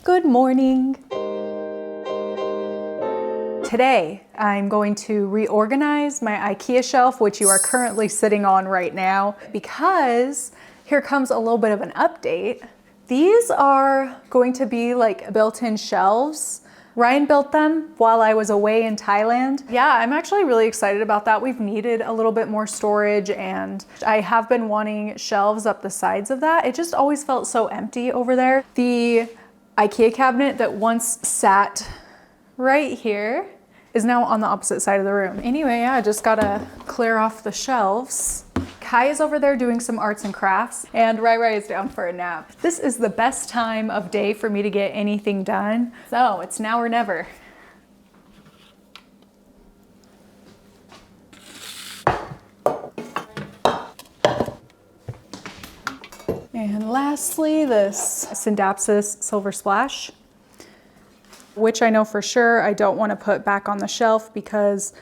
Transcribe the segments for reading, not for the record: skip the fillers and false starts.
Good morning. Today, I'm going to reorganize my IKEA shelf, which you are currently sitting on right now, because here comes a little bit of an update. These are going to be like built-in shelves. Ryan built them while I was away in Thailand. Yeah, I'm actually really excited about that. We've needed a little bit more storage, and I have been wanting shelves up the sides of that. It just always felt so empty over there. The IKEA cabinet that once sat right here is now on the opposite side of the room. Anyway, yeah, I just gotta clear off the shelves. Kai is over there doing some arts and crafts, and Rai is down for a nap. This is the best time of day for me to get anything done, so it's now or never. And lastly, this Syndapsis Silver Splash, which I know for sure I don't want to put back on the shelf because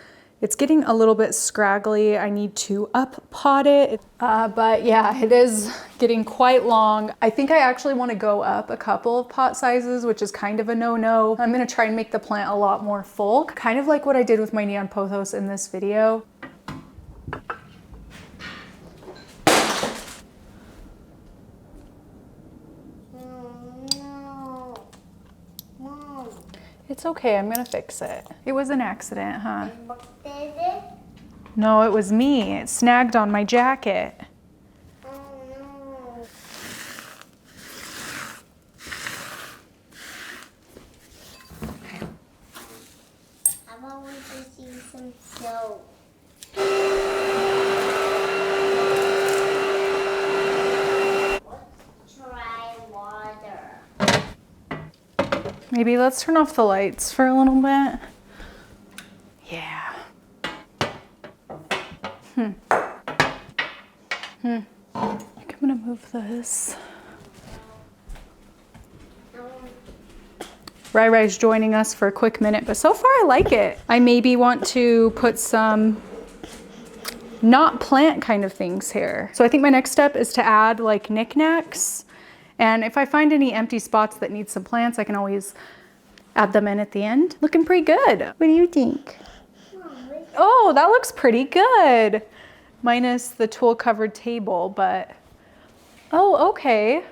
it's getting a little bit scraggly. I need to up pot it. But yeah, it is getting quite long. I think I actually want to go up a couple of pot sizes, which is kind of a no-no. I'm going to try and make the plant a lot more full, kind of like what I did with my neon pothos in this video. It's okay, I'm gonna fix it. It was an accident, huh? No, it was me. It snagged on my jacket. Oh no. How about we just use some soap? Let's try water. Maybe let's turn off the lights for a little bit. Yeah. I'm gonna move this. Rai's joining us for a quick minute, but so far I like it. I maybe want to put some not plant kind of things here. So I think my next step is to add like knickknacks. And if I find any empty spots that need some plants, I can always add them in at the end. Looking pretty good. What do you think? Oh, that looks pretty good. Minus the tool covered table, but, oh, okay.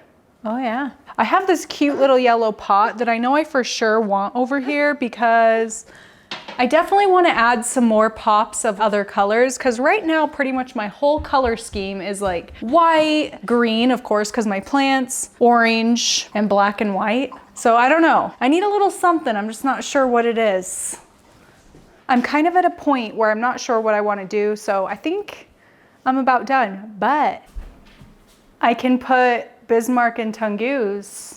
Oh yeah. I have this cute little yellow pot that I know I for sure want over here because I definitely want to add some more pops of other colors, because right now pretty much my whole color scheme is like white, green, of course, because my plants, orange, and black and white. So I don't know. I need a little something. I'm just not sure what it is. I'm kind of at a point where I'm not sure what I want to do, so I think I'm about done. But I can put Bismarck and Tungu's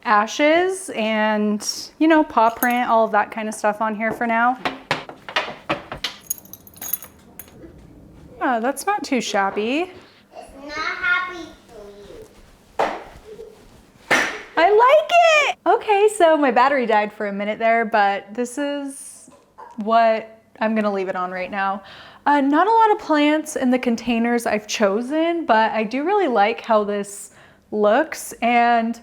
ashes and, you know, paw print, all of that kind of stuff on here for now. Oh, that's not too shabby. It's not happy for you. I like it! Okay, so my battery died for a minute there, but this is what I'm gonna leave it on right now. Not a lot of plants in the containers I've chosen, but I do really like how this looks, and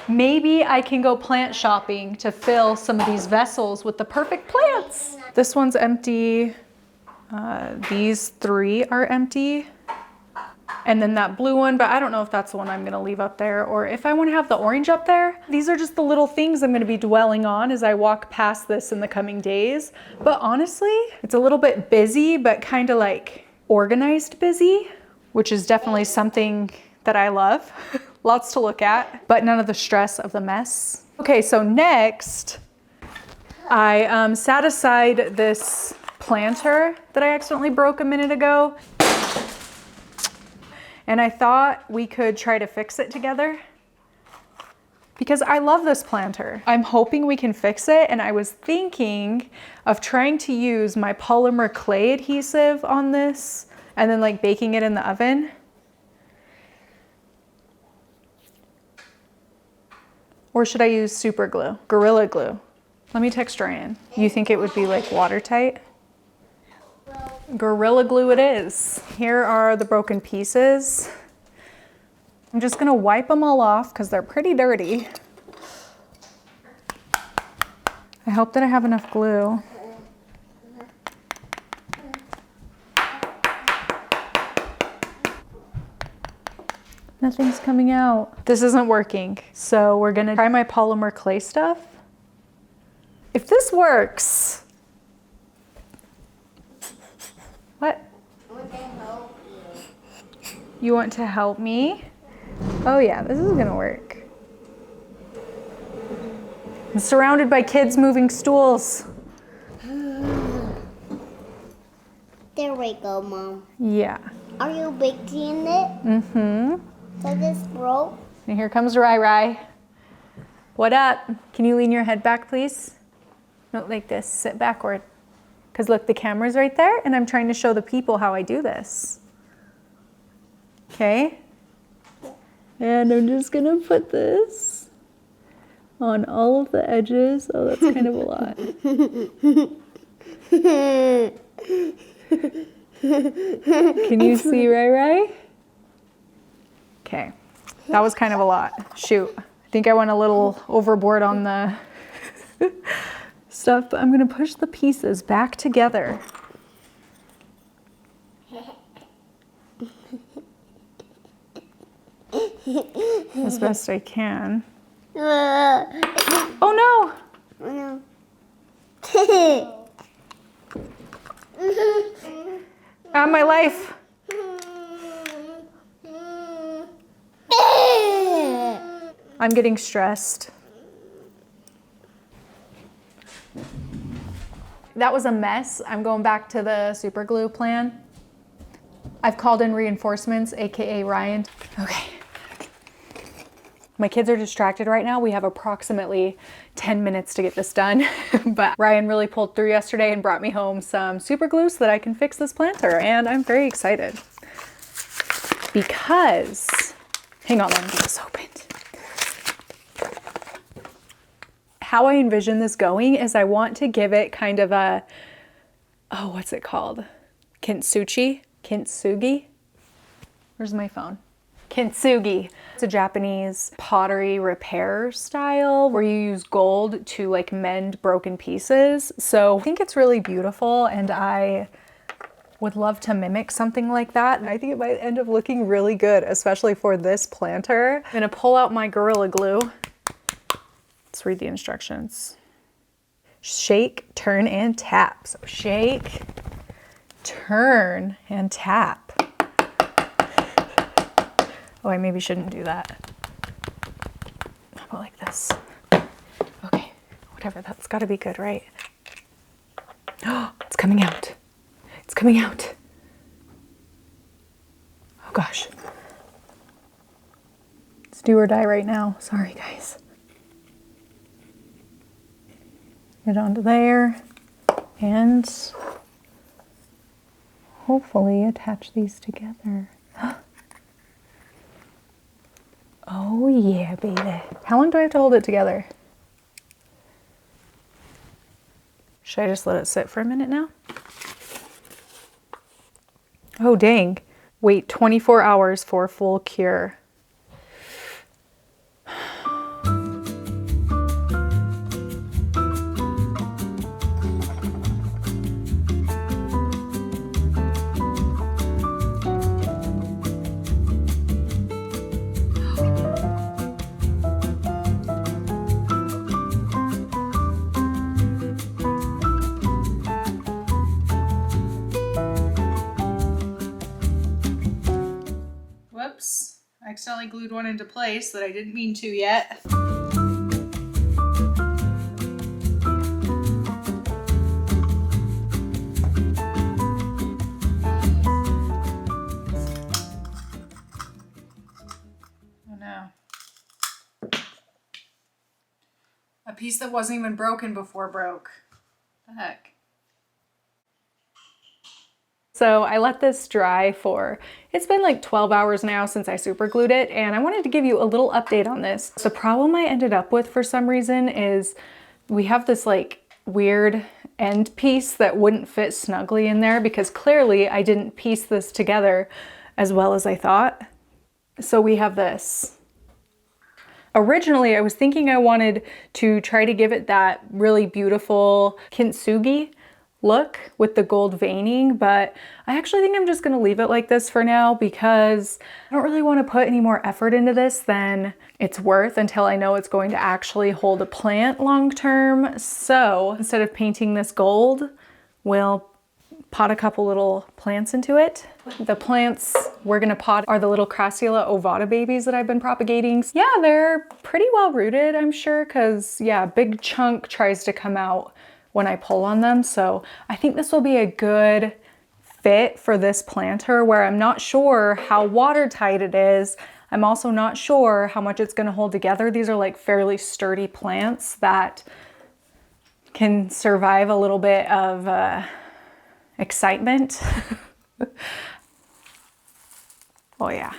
maybe I can go plant shopping to fill some of these vessels with the perfect plants. This one's empty. These three are empty. And then that blue one, but I don't know if that's the one I'm gonna leave up there or if I wanna have the orange up there. These are just the little things I'm gonna be dwelling on as I walk past this in the coming days. But honestly, it's a little bit busy, but kind of like organized busy, which is definitely something that I love. Lots to look at, but none of the stress of the mess. Okay, so next, I set aside this planter that I accidentally broke a minute ago. And I thought we could try to fix it together because I love this planter. I'm hoping we can fix it, and I was thinking of trying to use my polymer clay adhesive on this and then like baking it in the oven. Or should I use super glue? Gorilla glue. Let me text Ryan. You think it would be like watertight? Gorilla glue it is. Here are the broken pieces. I'm just gonna wipe them all off because they're pretty dirty. I hope that I have enough glue. Nothing's coming out. This isn't working. So we're gonna try my polymer clay stuff. If this works. What? I want to help you. You want to help me? Oh yeah, this is gonna work. I'm surrounded by kids moving stools. There we go, Mom. Yeah. Are you baking it? Mm-hmm. So this broke? And here comes Rai Rai. What up? Can you lean your head back, please? No, like this, sit backward. Because look, the camera's right there, and I'm trying to show the people how I do this. Okay? And I'm just gonna put this on all of the edges. Oh, that's kind of a lot. Can you see Rai Rai? Okay, that was kind of a lot. Shoot, I think I went a little overboard on the stuff, but I'm gonna push the pieces back together. As best I can. Oh no! Oh, My life. no. I'm getting stressed. That was a mess. I'm going back to the super glue plan. I've called in reinforcements, AKA Ryan. Okay. My kids are distracted right now. We have approximately 10 minutes to get this done, but Ryan really pulled through yesterday and brought me home some super glue so that I can fix this planter, and I'm very excited because, hang on, let me get this opened. How I envision this going is I want to give it kind of a, oh, what's it called? Kintsugi? Where's my phone? Kintsugi. It's a Japanese pottery repair style where you use gold to like mend broken pieces. So I think it's really beautiful, and I would love to mimic something like that. And I think it might end up looking really good, especially for this planter. I'm gonna pull out my Gorilla Glue. Let's read the instructions. Shake, turn, and tap. So shake, turn, and tap. Oh, I maybe shouldn't do that. How about like this? Okay, whatever, that's gotta be good, right? Oh, it's coming out. It's coming out. Oh gosh. It's do or die right now. Sorry, guys. Get onto there and hopefully attach these together. Oh yeah, baby. How long do I have to hold it together? Should I just let it sit for a minute now? Oh dang. Wait 24 hours for full cure. Whoops, I accidentally glued one into place that I didn't mean to yet. Oh no. A piece that wasn't even broken before broke. What the heck? So I let this dry for, it's been like 12 hours now since I super glued it, and I wanted to give you a little update on this. The problem I ended up with for some reason is we have this like weird end piece that wouldn't fit snugly in there because clearly I didn't piece this together as well as I thought. So we have this. Originally, I was thinking I wanted to try to give it that really beautiful kintsugi look with the gold veining, but I actually think I'm just gonna leave it like this for now because I don't really want to put any more effort into this than it's worth until I know it's going to actually hold a plant long term. So instead of painting this gold, we'll pot a couple little plants into it. The plants we're gonna pot are the little Crassula ovata babies that I've been propagating. Yeah, they're pretty well rooted, I'm sure, because yeah, a big chunk tries to come out when I pull on them. So I think this will be a good fit for this planter where I'm not sure how watertight it is. I'm also not sure how much it's gonna hold together. These are like fairly sturdy plants that can survive a little bit of excitement. Oh yeah,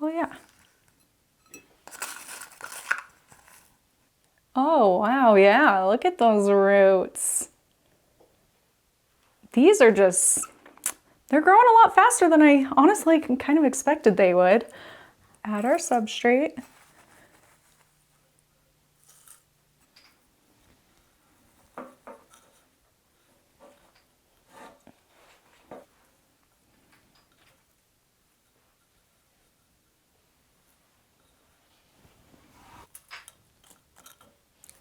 oh yeah. Oh wow, yeah, look at those roots. These are just, they're growing a lot faster than I honestly kind of expected they would. Add our substrate.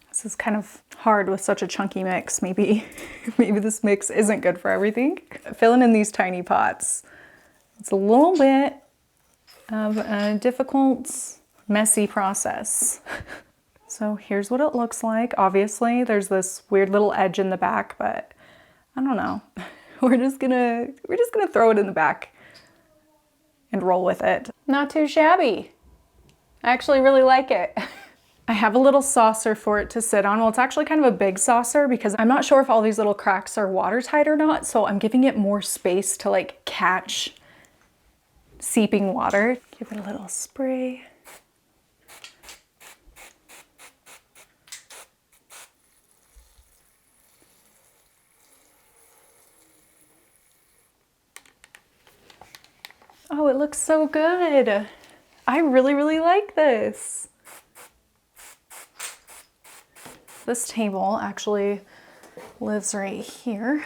This is kind of hard with such a chunky mix. Maybe this mix isn't good for everything. Filling in these tiny pots, it's a little bit of a difficult, messy process. So here's what it looks like. Obviously, there's this weird little edge in the back, but I don't know. We're just gonna throw it in the back and roll with it. Not too shabby. I actually really like it. I have a little saucer for it to sit on. Well, it's actually kind of a big saucer because I'm not sure if all these little cracks are watertight or not, so I'm giving it more space to like catch seeping water. Give it a little spray. Oh, it looks so good. I really, really like this. This table actually lives right here.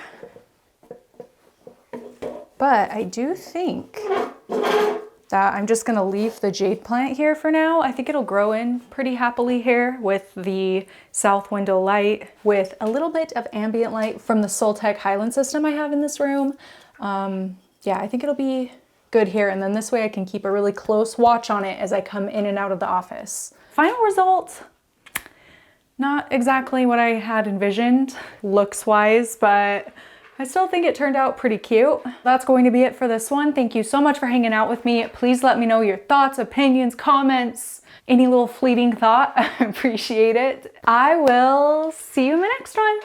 But I do think that I'm just gonna leave the jade plant here for now. I think it'll grow in pretty happily here with the south window light, with a little bit of ambient light from the Soltech Highland system I have in this room. Yeah, I think it'll be good here. And then this way I can keep a really close watch on it as I come in and out of the office. Final result, not exactly what I had envisioned looks-wise, but I still think it turned out pretty cute. That's going to be it for this one. Thank you so much for hanging out with me. Please let me know your thoughts, opinions, comments, any little fleeting thought. I appreciate it. I will see you in the next one.